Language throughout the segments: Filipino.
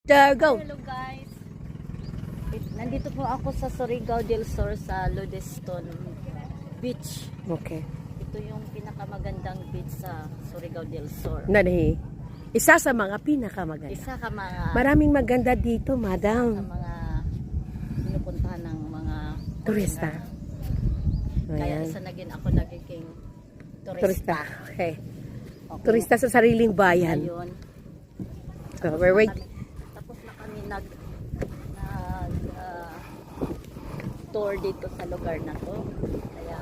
There, go. Hello guys. Nandito po ako sa Surigao del Sur sa Lodeston Beach. Okay. Ito yung pinakamagandang beach sa Surigao del Sur. Nani, isa sa mga pinakamaganda. Isa ka mga Maraming maganda dito, sa madam. mga pinupuntahan ng mga Turista. Kaya Ayan. isa na din ako nagiging Turista. Okay. Okay. Turista sa sariling bayan. Ayun. So, we're waiting. Tapos na kami nag tour dito sa lugar na to. Kaya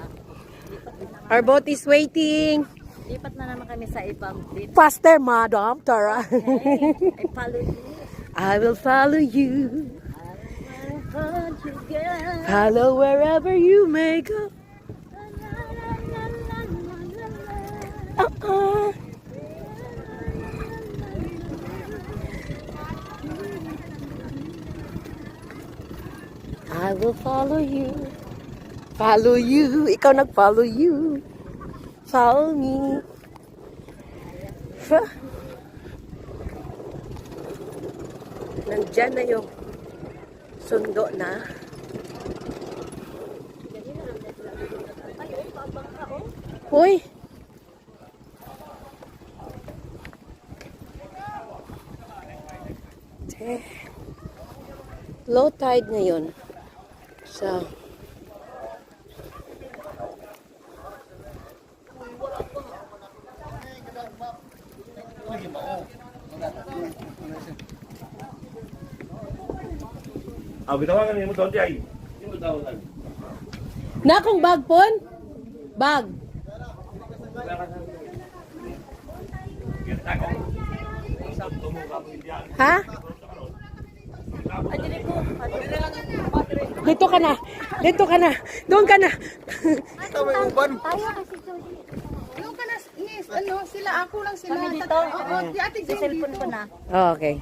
Our boat is waiting. lipat na naman kami sa ibang beach. Faster, madam. Tara. Okay. I follow you. I will follow you. I will hold you, girl. Follow wherever you may go. I will follow you. Follow you. Ikaw nag-follow you. Follow me. Nandyan na yung sundo na. Uy! Low tide ngayon. So, Bitawagan niyo mo doon di ay. Yung bitawagan. na akong bag pon? Bag. Ha? Dito ka na. Dito ka na. Doon ka na. Yung ka na, yes, ano, sila, ako lang sila. Kami dito. Oo, di ate Sa Jane cellphone dito. ko na. Okay.